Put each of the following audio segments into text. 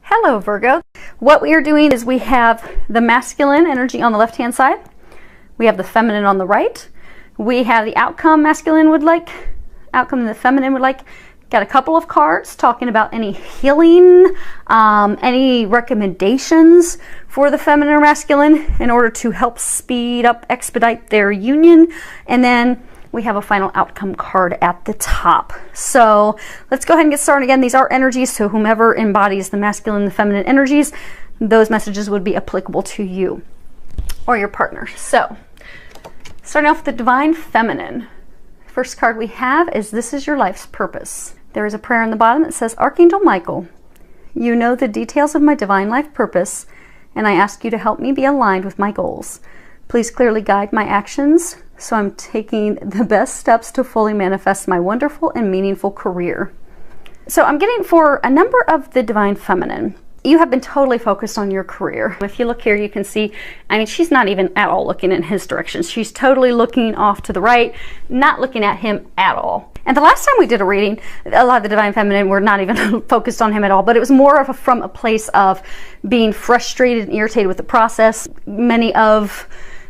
Hello Virgo. What we are doing is we have the masculine energy on the left hand side. We have the feminine on the right. We have the outcome masculine would like, outcome the feminine would like. Got a couple of cards talking about any healing, any recommendations for the feminine or masculine in order to help speed up, expedite their union. And then we have a final outcome card at the top. So let's go ahead and get started. Again, these are energies, so whomever embodies the masculine and the feminine energies, those messages would be applicable to you or your partner. So starting off with the divine feminine. First card we have is "This is your life's purpose." There is a prayer in the bottom that says, "Archangel Michael, you know the details of my divine life purpose, and I ask you to help me be aligned with my goals. Please clearly guide my actions so I'm taking the best steps to fully manifest my wonderful and meaningful career." So I'm getting for a number of the divine feminine, you have been totally focused on your career. If you look here, you can see, I mean, she's not even at all looking in his direction. She's totally looking off to the right, not looking at him at all. And the last time we did a reading, a lot of the divine feminine were not even focused on him at all, but it was more of from a place of being frustrated and irritated with the process. Many of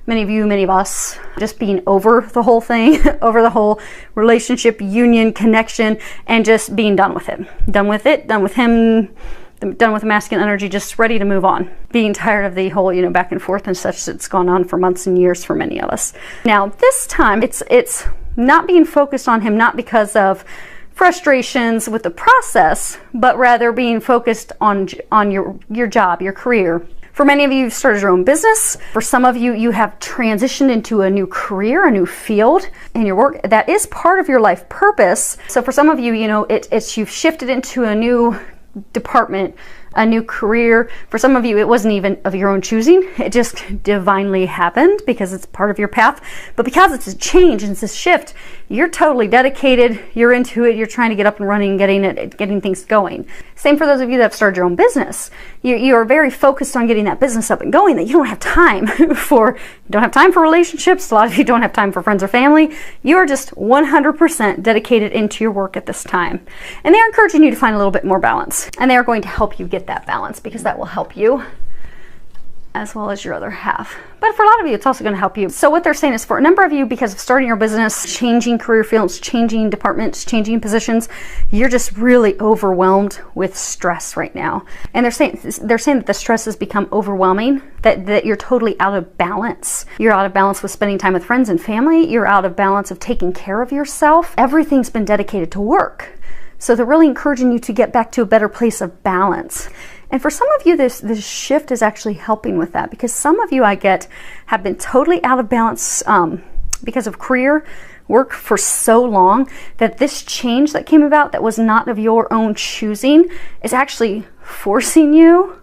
you, many of us, just being over the whole thing, over the whole relationship, union, connection, and just being done with it. Done with it, done with him, done with the masculine energy, just ready to move on. Being tired of the whole, you know, back and forth and such that's gone on for months and years for many of us. Now, this time, it's not being focused on him, not because of frustrations with the process, but rather being focused on your job, your career. For many of you, you've started your own business. For some of you, you have transitioned into a new career, a new field in your work. That is part of your life purpose. So for some of you, you know, you've shifted into a new department, a new career. For some of you, it wasn't even of your own choosing. It just divinely happened because it's part of your path. But because it's a change and it's a shift, you're totally dedicated. You're into it. You're trying to get up and running, getting things going. Same for those of you that have started your own business. You are very focused on getting that business up and going that you don't have time for. You don't have time for relationships. A lot of you don't have time for friends or family. You are just 100% dedicated into your work at this time. And they're encouraging you to find a little bit more balance. And they are going to help you get that balance because that will help you as well as your other half. But for a lot of you, it's also going to help you. So what they're saying is for a number of you, because of starting your business, changing career fields, changing departments, changing positions, you're just really overwhelmed with stress right now. And they're saying that the stress has become overwhelming, that you're totally out of balance. You're out of balance with spending time with friends and family. You're out of balance of taking care of yourself. Everything's been dedicated to work. So they're really encouraging you to get back to a better place of balance. And for some of you, this shift is actually helping with that, because some of you, I get, have been totally out of balance because of career work for so long that this change that came about that was not of your own choosing is actually forcing you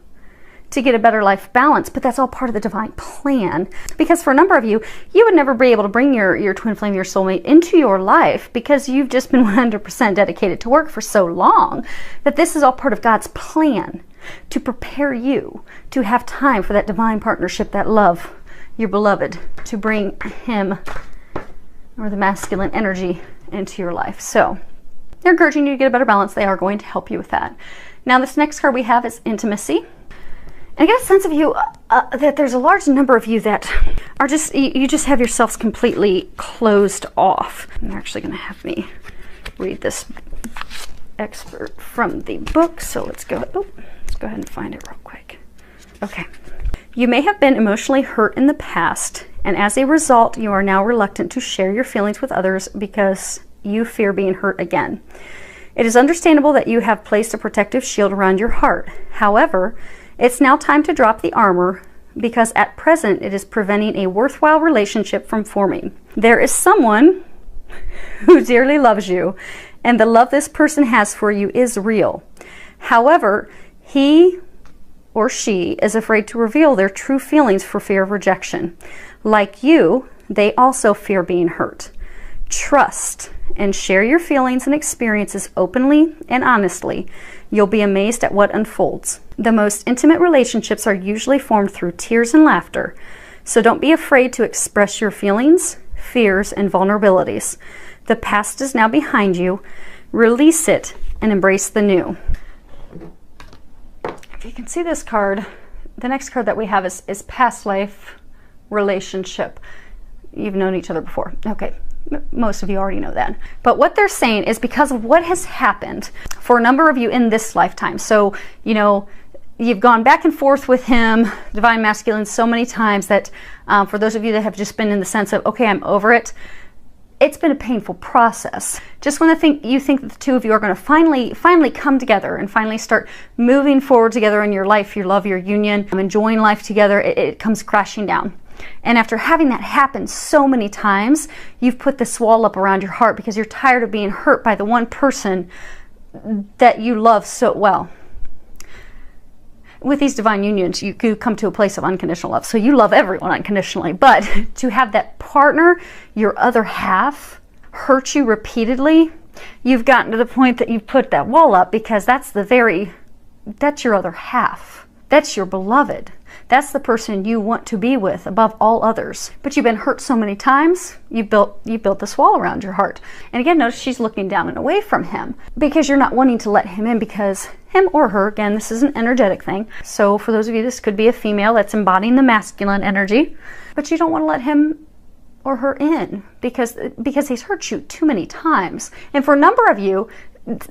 to get a better life balance. But that's all part of the divine plan, because for a number of you, you would never be able to bring your twin flame, your soulmate, into your life because you've just been 100% dedicated to work for so long that this is all part of God's plan to prepare you to have time for that divine partnership, that love, your beloved, to bring him or the masculine energy into your life. So they're encouraging you to get a better balance. They are going to help you with that. Now, this next card we have is intimacy. And I get a sense of you that there's a large number of you that are just, you just have yourselves completely closed off. And they're actually going to have me read this expert from the book. So let's go ahead and find it real quick. Okay. You may have been emotionally hurt in the past, and as a result, you are now reluctant to share your feelings with others because you fear being hurt again. It is understandable that you have placed a protective shield around your heart. However, it's now time to drop the armor because at present it is preventing a worthwhile relationship from forming. There is someone who dearly loves you, and the love this person has for you is real. However, he or she is afraid to reveal their true feelings for fear of rejection. Like you, they also fear being hurt. Trust and share your feelings and experiences openly and honestly. You'll be amazed at what unfolds. The most intimate relationships are usually formed through tears and laughter. So don't be afraid to express your feelings, fears, and vulnerabilities. The past is now behind you. Release it and embrace the new. if you can see this card, the next card that we have is past life relationship. You've known each other before. Okay, most of you already know that. But what they're saying is because of what has happened for a number of you in this lifetime. So, you know, you've gone back and forth with him, divine masculine, so many times that for those of you that have just been in the sense of, okay, I'm over it, it's been a painful process. Just when you think that the two of you are going to finally come together and finally start moving forward together in your life, your love, your union, enjoying life together, it comes crashing down. And after having that happen so many times, you've put this wall up around your heart because you're tired of being hurt by the one person that you love so well. With these divine unions, you come to a place of unconditional love. So you love everyone unconditionally. But to have that partner, your other half, hurt you repeatedly, you've gotten to the point that you've put that wall up because that's your other half. That's your beloved. That's the person you want to be with above all others. But you've been hurt so many times, you built this wall around your heart. And again, notice she's looking down and away from him because you're not wanting to let him in, because him or her, again, this is an energetic thing. So for those of you, this could be a female that's embodying the masculine energy, but you don't want to let him or her in because he's hurt you too many times. And for a number of you,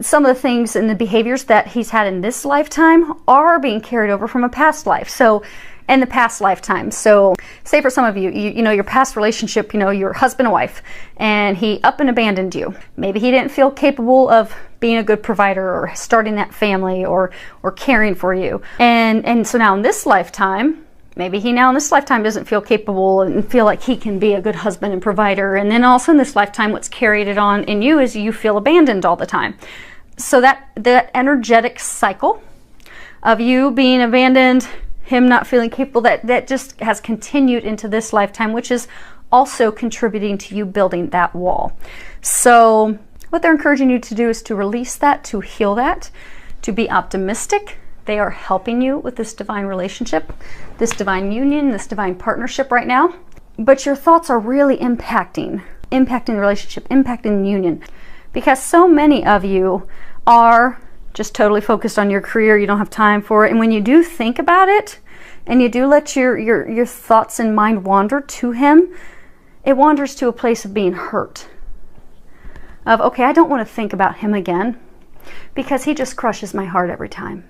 some of the things and the behaviors that he's had in this lifetime are being carried over from a past life. So in the past lifetime. So say for some of you, you know, your past relationship, you know, your husband and wife, and he up and abandoned you. Maybe he didn't feel capable of being a good provider or starting that family or caring for you. And so now in this lifetime, maybe he now in this lifetime doesn't feel capable and feel like he can be a good husband and provider. And then also in this lifetime, what's carried it on in you is you feel abandoned all the time. So that energetic cycle of you being abandoned, him not feeling capable, that just has continued into this lifetime, which is also contributing to you building that wall. So what they're encouraging you to do is to release that, to heal that, to be optimistic. They are helping you with this divine relationship, this divine union, this divine partnership right now. But your thoughts are really impacting the relationship, impacting the union. Because so many of you are just totally focused on your career. You don't have time for it. And when you do think about it, and you do let your thoughts and mind wander to him, it wanders to a place of being hurt. Of, okay, I don't want to think about him again because he just crushes my heart every time.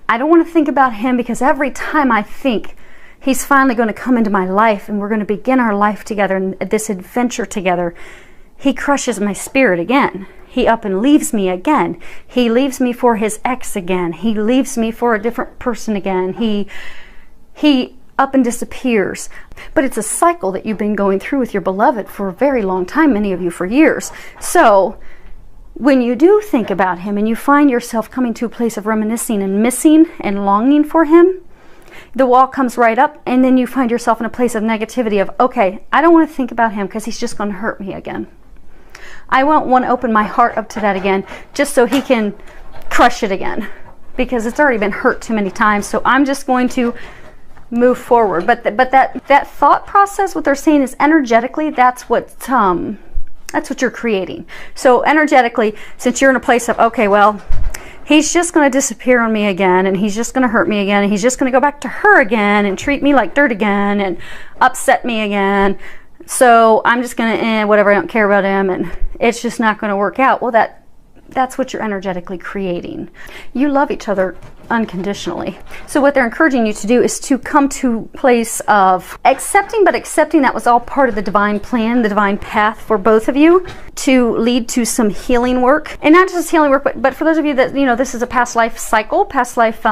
I don't want to think about him because every time I think he's finally going to come into my life and we're going to begin our life together and this adventure together, he crushes my spirit again. He up and leaves me again. He leaves me for his ex again. He leaves me for a different person again. He up and disappears. But it's a cycle that you've been going through with your beloved for a very long time, many of you for years. So when you do think about him and you find yourself coming to a place of reminiscing and missing and longing for him, the wall comes right up, and then you find yourself in a place of negativity of, okay, I don't want to think about him because he's just going to hurt me again. I won't want to open my heart up to that again just so he can crush it again because it's already been hurt too many times. So I'm just going to move forward. But that thought process, what they're saying is energetically, that's what you're creating. So energetically, since you're in a place of, okay, well, he's just going to disappear on me again, and he's just going to hurt me again, and he's just going to go back to her again and treat me like dirt again and upset me again. So I'm just going to, whatever, I don't care about him, and it's just not going to work out. Well, that's what you're energetically creating. You love each other unconditionally. So what they're encouraging you to do is to come to a place of accepting, but accepting that was all part of the divine plan, the divine path for both of you to lead to some healing work. And not just healing work, but for those of you that, you know, this is a past life cycle, past life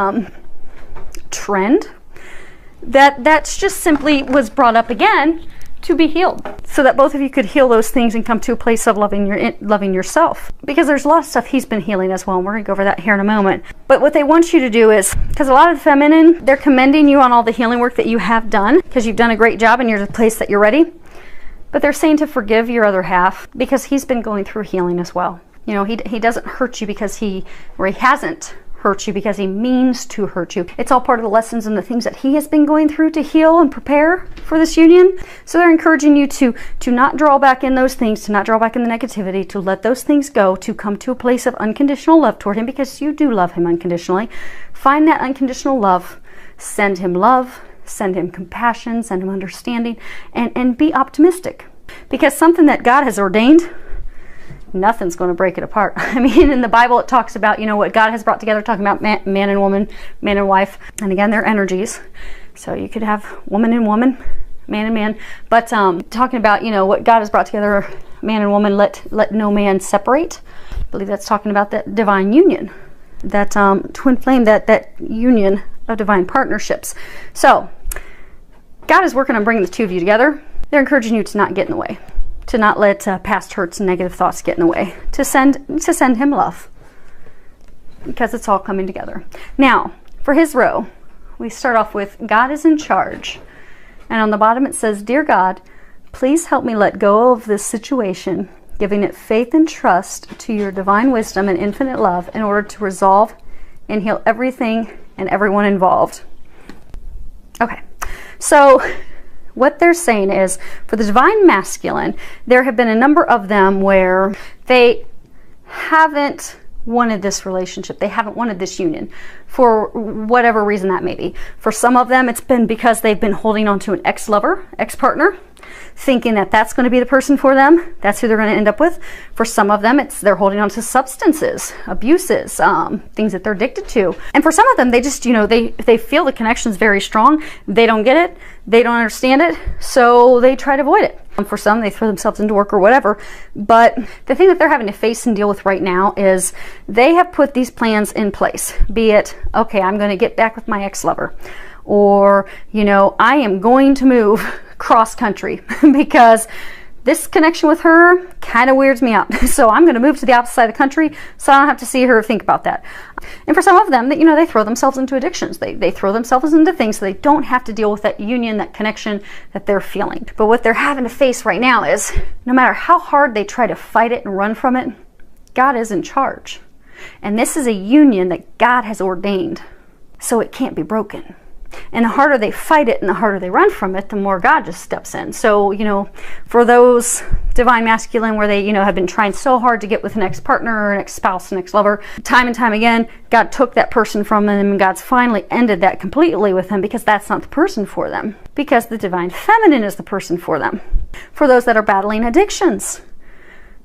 trend, that's just simply was brought up again to be healed, so that both of you could heal those things and come to a place of loving yourself. Because there's a lot of stuff he's been healing as well, and we're going to go over that here in a moment. But what they want you to do is, because a lot of the feminine, they're commending you on all the healing work that you have done, because you've done a great job and you're at a place that you're ready. But they're saying to forgive your other half because he's been going through healing as well. You know, he doesn't hurt you because he hasn't hurt you because he means to hurt you. It's all part of the lessons and the things that he has been going through to heal and prepare for this union. So they're encouraging you to not draw back in those things, to not draw back in the negativity, to let those things go, to come to a place of unconditional love toward him, because you do love him unconditionally. Find that unconditional love, send him love, send him compassion, send him understanding, and be optimistic. Because something that God has ordained, nothing's going to break it apart. I mean, in the Bible it talks about, you know, what God has brought together, talking about man and woman, man and wife, and again, they're energies. So you could have woman and woman, man and man, but talking about, you know, what God has brought together, man and woman, let no man separate. I believe that's talking about that divine union, that twin flame, that union of divine partnerships. So God is working on bringing the two of you together. They're encouraging you to not get in the way, to not let past hurts and negative thoughts get in the way, to send him love, because it's all coming together. Now, for his row, we start off with God is in charge. And on the bottom it says, Dear God, please help me let go of this situation, giving it faith and trust to your divine wisdom and infinite love in order to resolve and heal everything and everyone involved. Okay, so what they're saying is, for the divine masculine, there have been a number of them where they haven't wanted this relationship. They haven't wanted this union for whatever reason that may be. For some of them, it's been because they've been holding on to an ex-lover, ex-partner, thinking that that's going to be the person for them. That's who they're going to end up with. For some of them, they're holding on to substances, abuses, things that they're addicted to. And for some of them, they just, you know, they feel the connection's very strong. They don't get it. They don't understand it. So they try to avoid it. For some, they throw themselves into work or whatever. But the thing that they're having to face and deal with right now is they have put these plans in place. Be it, okay, I'm going to get back with my ex-lover. Or, you know, I am going to move cross country because this connection with her kind of weirds me out. So I'm going to move to the opposite side of the country so I don't have to see her or think about that. And for some of them, you know, they throw themselves into addictions. They throw themselves into things so they don't have to deal with that union, that connection that they're feeling. But what they're having to face right now is, no matter how hard they try to fight it and run from it, God is in charge. And this is a union that God has ordained, so it can't be broken. And the harder they fight it and the harder they run from it, the more God just steps in. So, you know, for those divine masculine where they, you know, have been trying so hard to get with an ex-partner or an ex-spouse, an ex-lover, time and time again, God took that person from them, and God's finally ended that completely with them, because that's not the person for them. Because the divine feminine is the person for them. For those that are battling addictions,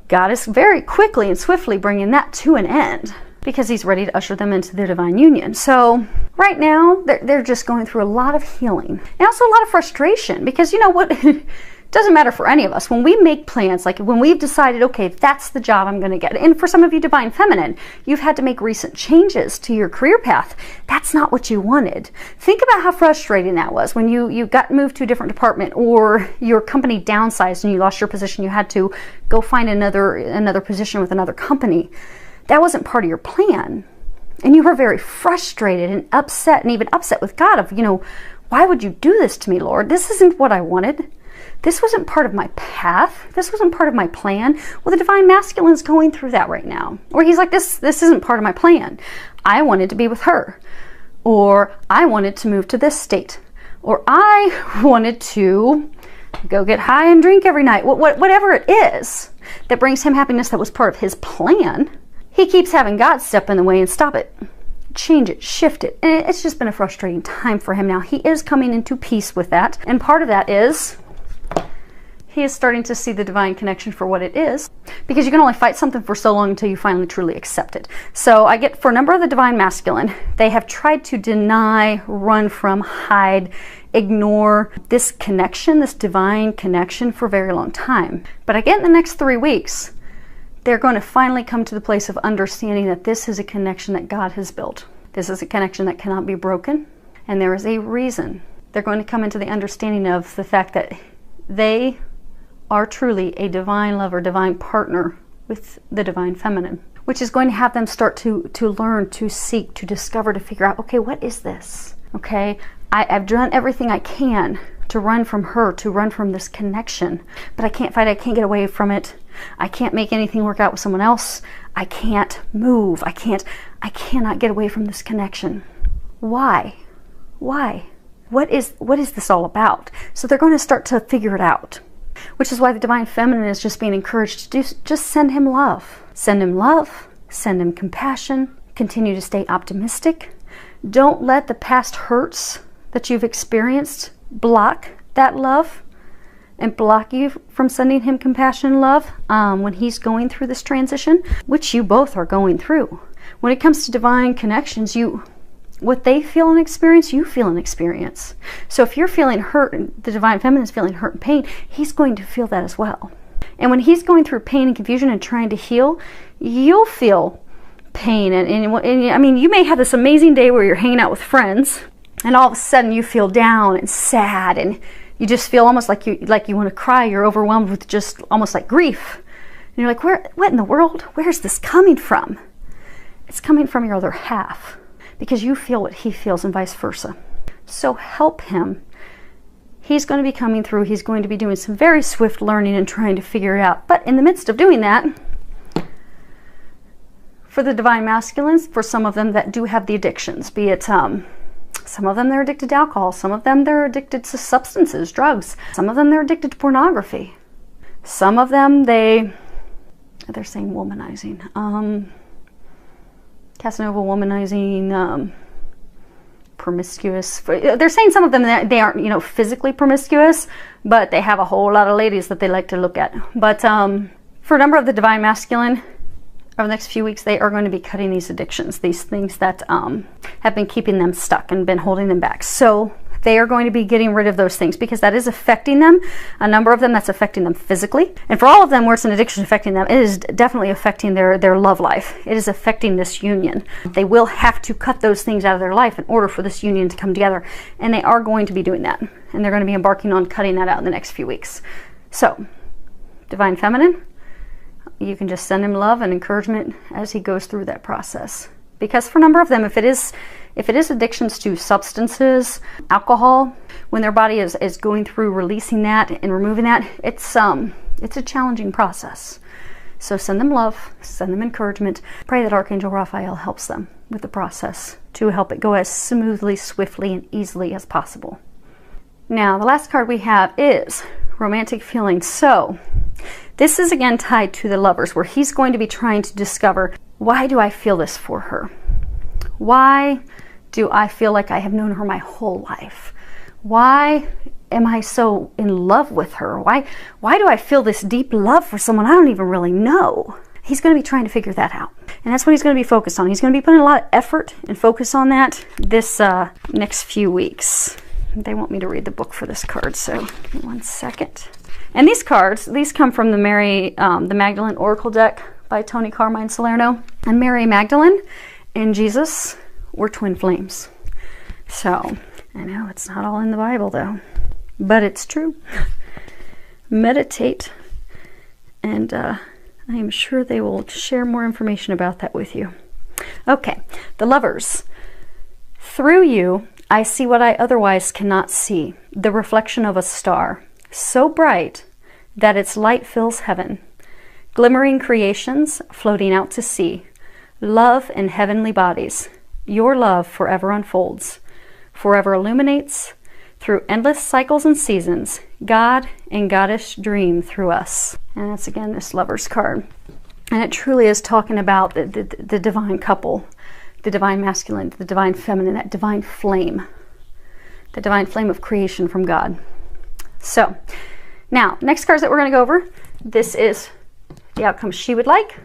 God is very quickly and swiftly bringing that to an end, because he's ready to usher them into their divine union. So right now, they're just going through a lot of healing. And also a lot of frustration, because you know what? It doesn't matter for any of us. When we make plans, like when we've decided, okay, that's the job I'm going to get. And for some of you divine feminine, you've had to make recent changes to your career path. That's not what you wanted. Think about how frustrating that was when you got moved to a different department, or your company downsized and you lost your position. You had to go find another position with another company. That wasn't part of your plan. And you were very frustrated and upset, and even upset with God of, you know, why would you do this to me, Lord? This isn't what I wanted. This wasn't part of my path. This wasn't part of my plan. Well, the divine masculine is going through that right now, where he's like, this isn't part of my plan. I wanted to be with her, or I wanted to move to this state, or I wanted to go get high and drink every night. Whatever it is that brings him happiness that was part of his plan, he keeps having God step in the way and stop it, change it, shift it. And it's just been a frustrating time for him now. He is coming into peace with that. And part of that is he is starting to see the divine connection for what it is, because you can only fight something for so long until you finally truly accept it. So I get, for a number of the divine masculine, they have tried to deny, run from, hide, ignore this connection, this divine connection, for a very long time. But I get in the next 3 weeks, they're going to finally come to the place of understanding that this is a connection that God has built. This is a connection that cannot be broken, and there is a reason. They're going to come into the understanding of the fact that they are truly a divine lover, divine partner with the divine feminine, which is going to have them start to learn, to seek, to discover, to figure out, okay, what is this? Okay, I've done everything I can to run from her, to run from this connection, but I can't fight it, I can't get away from it. I can't make anything work out with someone else. I can't move. I cannot get away from this connection. Why? Why? What is this all about? So they're going to start to figure it out, which is why the Divine Feminine is just being encouraged to just send him love. Send him love, send him compassion, continue to stay optimistic. Don't let the past hurts that you've experienced block that love and block you from sending him compassion and love when he's going through this transition, which you both are going through. When it comes to divine connections, what they feel and experience, you feel and experience. So if you're feeling hurt, and the Divine Feminine is feeling hurt and pain, he's going to feel that as well. And when he's going through pain and confusion and trying to heal, you'll feel pain. And I mean, you may have this amazing day where you're hanging out with friends, and all of a sudden you feel down and sad, and you just feel almost like you want to cry. You're overwhelmed with just almost like grief. And you're like, what in the world? Where's this coming from? It's coming from your other half, because you feel what he feels and vice versa. So help him. He's going to be coming through. He's going to be doing some very swift learning and trying to figure it out. But in the midst of doing that, for the Divine Masculines, for some of them that do have the addictions, be it some of them they're addicted to alcohol, some of them they're addicted to substances, drugs, some of them they're addicted to pornography, some of them they're saying womanizing, Casanova womanizing, promiscuous. They're saying some of them that they aren't, physically promiscuous, but they have a whole lot of ladies that they like to look at. But for a number of the Divine Masculine, over the next few weeks, they are going to be cutting these addictions, these things that have been keeping them stuck and been holding them back. So they are going to be getting rid of those things, because that is affecting them. A number of them, that's affecting them physically. And for all of them where it's an addiction affecting them, it is definitely affecting their love life. It is affecting this union. They will have to cut those things out of their life in order for this union to come together. And they are going to be doing that. And they're going to be embarking on cutting that out in the next few weeks. So, Divine Feminine, you can just send him love and encouragement as he goes through that process. Because for a number of them, if it is addictions to substances, alcohol, when their body is going through releasing that and removing that, it's a challenging process. So send them love, send them encouragement. Pray that Archangel Raphael helps them with the process to help it go as smoothly, swiftly, and easily as possible. Now, the last card we have is romantic feelings. So this is again tied to the Lovers, where he's going to be trying to discover, why do I feel this for her? Why do I feel like I have known her my whole life? Why am I so in love with her? Why do I feel this deep love for someone I don't even really know? He's going to be trying to figure that out. And that's what he's going to be focused on. He's going to be putting a lot of effort and focus on that this next few weeks. They want me to read the book for this card, so give me 1 second. And these cards, these come from the the Magdalene Oracle deck by Tony Carmine Salerno. And Mary Magdalene and Jesus were twin flames. So, I know it's not all in the Bible though, but it's true. Meditate, and I am sure they will share more information about that with you. Okay, the Lovers. Through you, I see what I otherwise cannot see, the reflection of a star, so bright that its light fills heaven. Glimmering creations floating out to sea, love in heavenly bodies. Your love forever unfolds, forever illuminates, through endless cycles and seasons, God and Goddess dream through us. And that's again this Lovers card. And it truly is talking about the divine couple, the Divine Masculine, the Divine Feminine, that divine flame, the divine flame of creation from God. So, now, next cards that we're going to go over, this is the outcome she would like,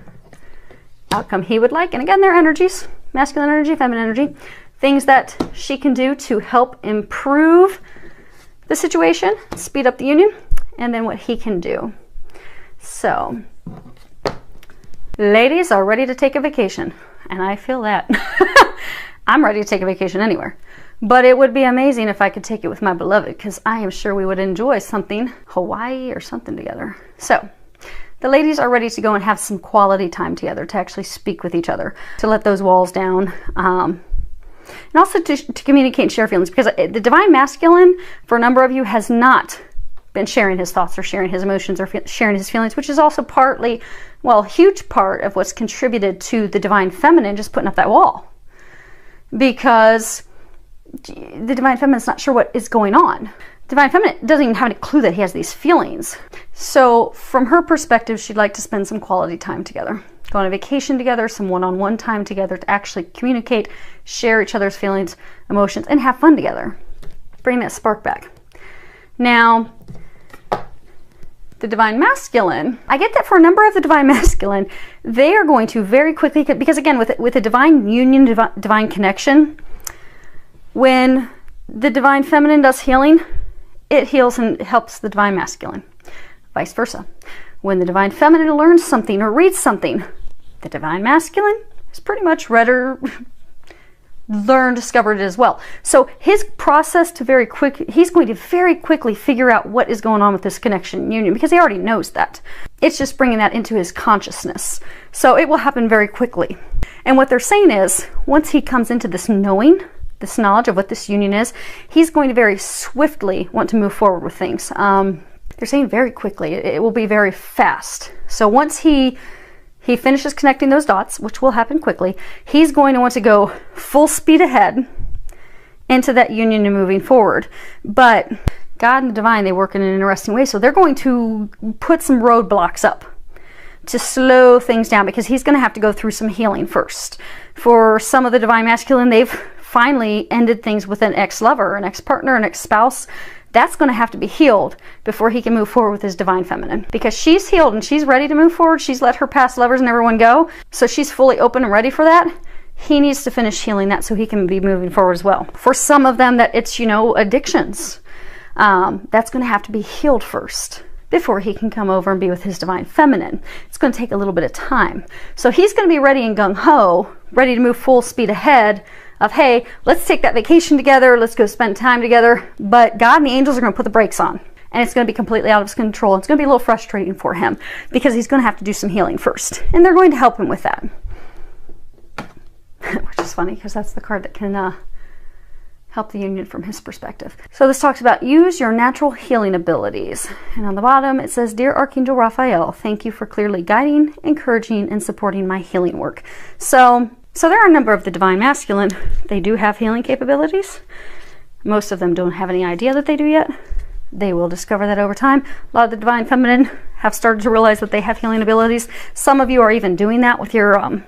outcome he would like, and again, they're energies, masculine energy, feminine energy, things that she can do to help improve the situation, speed up the union, and then what he can do. So, ladies are ready to take a vacation. And I feel that. I'm ready to take a vacation anywhere. But it would be amazing if I could take it with my beloved, because I am sure we would enjoy something, Hawaii or something together. So, the ladies are ready to go and have some quality time together, to actually speak with each other, to let those walls down, and also to communicate and share feelings, because the Divine Masculine, for a number of you, has not been sharing his thoughts or sharing his emotions or sharing his feelings, which is also partly, well, a huge part of what's contributed to the divine feminine just putting up that wall. Because the divine feminine's not sure what is going on. Divine feminine doesn't even have any clue that he has these feelings. So from her perspective, she'd like to spend some quality time together. Go on a vacation together, some one-on-one time together to actually communicate, share each other's feelings, emotions, and have fun together. Bring that spark back. Now, the divine masculine, I get that for a number of the divine masculine, they are going to very quickly, because again, with a divine union, divine connection, when the divine feminine does healing, it heals and helps the divine masculine. Vice versa. When the divine feminine learns something or reads something, the divine masculine is pretty much read or learned, discovered it as well. So his process to he's going to very quickly figure out what is going on with this connection union, because he already knows that. It's just bringing that into his consciousness. So it will happen very quickly. And what they're saying is, once he comes into this knowing, this knowledge of what this union is, he's going to very swiftly want to move forward with things. They're saying very quickly. It will be very fast. So once he finishes connecting those dots, which will happen quickly, he's going to want to go full speed ahead into that union and moving forward. But God and the divine, they work in an interesting way. So they're going to put some roadblocks up to slow things down, because he's going to have to go through some healing first. For some of the divine masculine, they've finally ended things with an ex-lover, an ex-partner, an ex-spouse. That's going to have to be healed before he can move forward with his divine feminine, because she's healed and she's ready to move forward. She's let her past lovers and everyone go, so she's fully open and ready for that. He needs to finish healing that so he can be moving forward as well. For some of them, that it's, addictions, that's going to have to be healed first before he can come over and be with his divine feminine. It's going to take a little bit of time. So he's going to be ready and gung-ho, ready to move full speed ahead of, hey, let's take that vacation together, let's go spend time together. But God and the angels are going to put the brakes on, and it's going to be completely out of his control. It's going to be a little frustrating for him, because he's going to have to do some healing first, and they're going to help him with that. Which is funny, because that's the card that can help the union from his perspective. So this talks about use your natural healing abilities. And on the bottom it says, Dear Archangel Raphael, thank you for clearly guiding, encouraging, and supporting my healing work. So there are a number of the divine masculine. They do have healing capabilities. Most of them don't have any idea that they do yet. They will discover that over time. A lot of the divine feminine have started to realize that they have healing abilities. Some of you are even doing that with your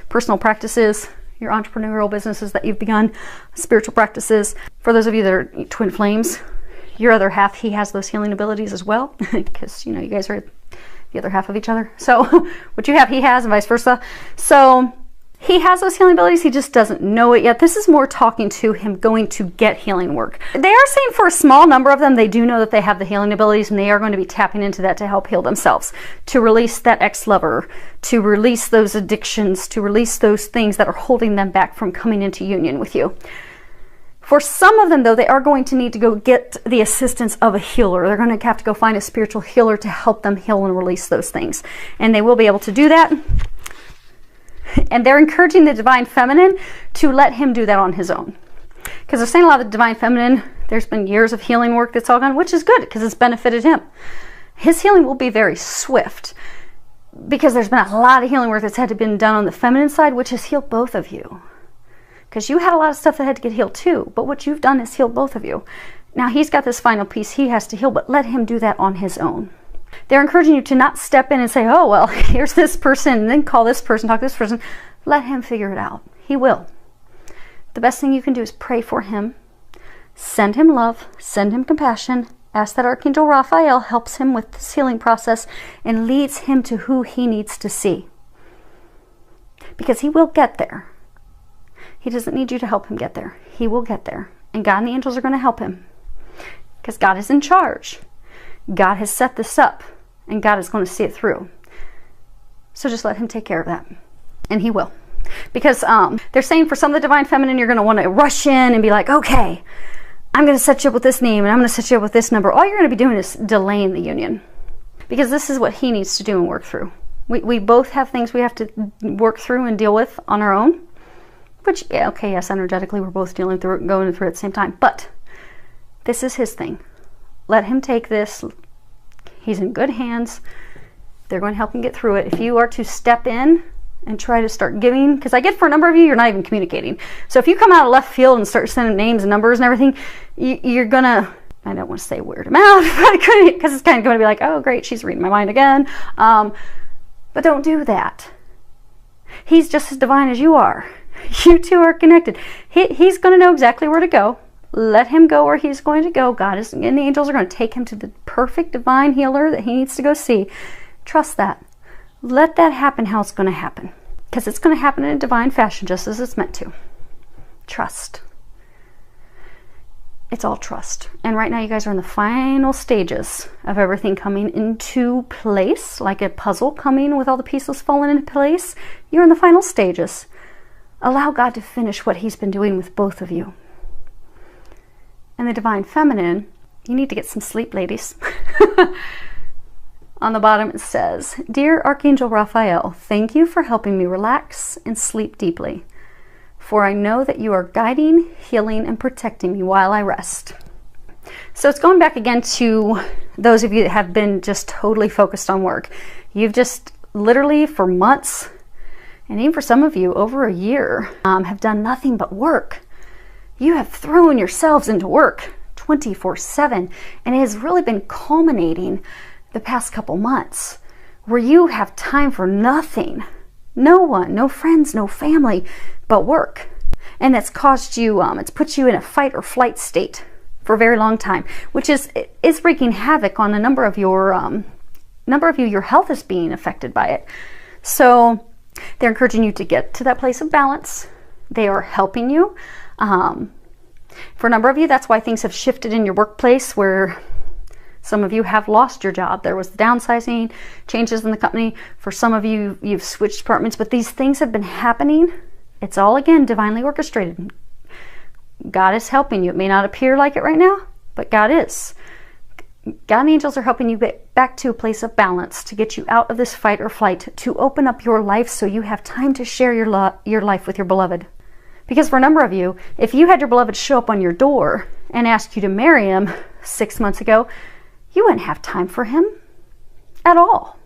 personal practices, your entrepreneurial businesses that you've begun, spiritual practices. For those of you that are twin flames, your other half, he has those healing abilities as well, because you guys are the other half of each other. So what you have, he has, and vice versa. So he has those healing abilities, he just doesn't know it yet. This is more talking to him going to get healing work. They are saying for a small number of them, they do know that they have the healing abilities, and they are going to be tapping into that to help heal themselves, to release that ex-lover, to release those addictions, to release those things that are holding them back from coming into union with you. For some of them, though, they are going to need to go get the assistance of a healer. They're going to have to go find a spiritual healer to help them heal and release those things. And they will be able to do that. And they're encouraging the divine feminine to let him do that on his own. Because they're saying a lot of the divine feminine, there's been years of healing work that's all gone, which is good because it's benefited him. His healing will be very swift, because there's been a lot of healing work that's had to be done on the feminine side, which has healed both of you. Because you had a lot of stuff that had to get healed too, but what you've done is healed both of you. Now he's got this final piece he has to heal, but let him do that on his own. They're encouraging you to not step in and say, oh, well, here's this person, and then call this person, talk to this person. Let him figure it out. He will. The best thing you can do is pray for him, send him love, send him compassion, ask that Archangel Raphael helps him with this healing process and leads him to who he needs to see. Because he will get there. He doesn't need you to help him get there. He will get there. And God and the angels are going to help him. Because God is in charge. God has set this up, and God is going to see it through. So just let him take care of that, and he will. Because they're saying for some of the divine feminine, you're going to want to rush in and be like, okay, I'm going to set you up with this name, and I'm going to set you up with this number. All you're going to be doing is delaying the union, because this is what he needs to do and work through. We both have things we have to work through and deal with on our own, which, yeah, okay, yes, energetically we're both dealing through it and going through it at the same time, but this is his thing. Let him take this. He's in good hands. They're going to help him get through it. If you are to step in and try to start giving, because I get for a number of you, you're not even communicating. So if you come out of left field and start sending names and numbers and everything, you're gonna, I don't want to say weird him out, because it's kind of going to be like, oh great, she's reading my mind again. But don't do that. He's just as divine as you are. You two are connected. He's going to know exactly where to go. Let him go where he's going to go. God is, and the angels are going to take him to the perfect divine healer that he needs to go see. Trust that. Let that happen how it's going to happen. Because it's going to happen in a divine fashion, just as it's meant to. Trust. It's all trust. And right now you guys are in the final stages of everything coming into place, like a puzzle coming with all the pieces falling into place. You're in the final stages. Allow God to finish what he's been doing with both of you. And the divine feminine, you need to get some sleep, ladies. On the bottom it says, Dear Archangel Raphael, thank you for helping me relax and sleep deeply. For I know that you are guiding, healing, and protecting me while I rest. So it's going back again to those of you that have been just totally focused on work. You've just literally for months, and even for some of you over a year, have done nothing but work. You have thrown yourselves into work 24/7, and it has really been culminating the past couple months where you have time for nothing. No one, no friends, no family, but work. And that's caused you, it's put you in a fight or flight state for a very long time, which is wreaking havoc on a number of your your health is being affected by it. So they're encouraging you to get to that place of balance. They are helping you. For a number of you, that's why things have shifted in your workplace, where some of you have lost your job. There was downsizing, changes in the company. For some of you, you've switched departments, but these things have been happening. It's all, again, divinely orchestrated. God is helping you. It may not appear like it right now, but God is. God and angels are helping you get back to a place of balance, to get you out of this fight or flight, to open up your life so you have time to share your life with your beloved. Because for a number of you, if you had your beloved show up on your door and ask you to marry him 6 months ago, you wouldn't have time for him at all.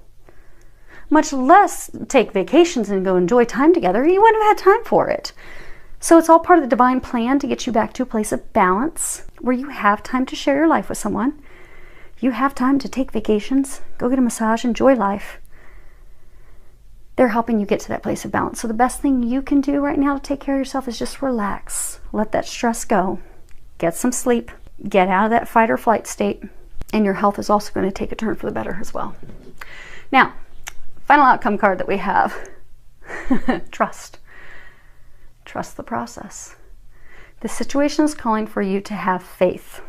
Much less take vacations and go enjoy time together. You wouldn't have had time for it. So it's all part of the divine plan to get you back to a place of balance where you have time to share your life with someone. You have time to take vacations, go get a massage, enjoy life. They're helping you get to that place of balance. So the best thing you can do right now to take care of yourself is just relax. Let that stress go. Get some sleep. Get out of that fight or flight state. And your health is also going to take a turn for the better as well. Now, final outcome card that we have. Trust. Trust the process. The situation is calling for you to have faith.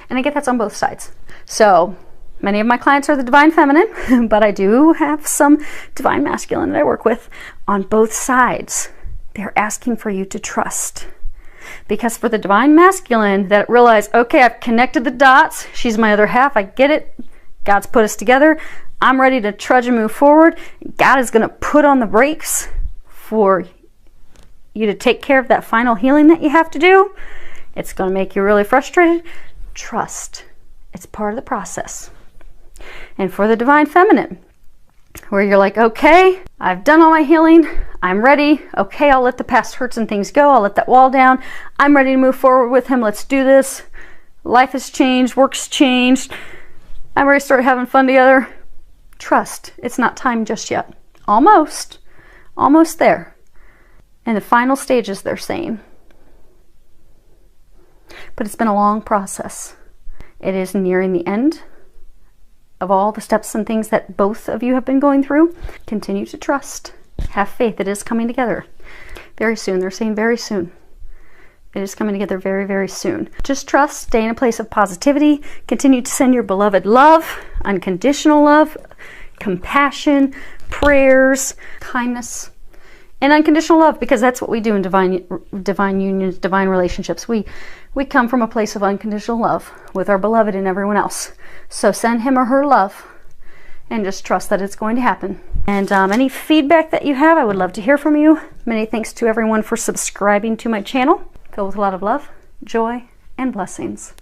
And I get that's on both sides. So many of my clients are the divine feminine, but I do have some divine masculine that I work with on both sides. They're asking for you to trust. Because for the divine masculine that realize, okay, I've connected the dots. She's my other half. I get it. God's put us together. I'm ready to trudge and move forward. God is going to put on the brakes for you to take care of that final healing that you have to do. It's going to make you really frustrated. Trust. It's part of the process. And for the divine feminine, where you're like, okay, I've done all my healing. I'm ready. Okay, I'll let the past hurts and things go. I'll let that wall down. I'm ready to move forward with him. Let's do this. Life has changed. Work's changed. I'm ready to start having fun together. Trust. It's not time just yet. Almost. Almost there. And the final stages, they're saying. But it's been a long process. It is nearing the end of all the steps and things that both of you have been going through. Continue to trust. Have faith. It is coming together very soon. They're saying very soon. It is coming together very, very soon. Just trust. Stay in a place of positivity. Continue to send your beloved love, unconditional love, compassion, prayers, kindness, and unconditional love, because that's what we do in divine unions, divine relationships. We come from a place of unconditional love with our beloved and everyone else. So send him or her love and just trust that it's going to happen. And any feedback that you have, I would love to hear from you. Many thanks to everyone for subscribing to my channel. Filled with a lot of love, joy, and blessings.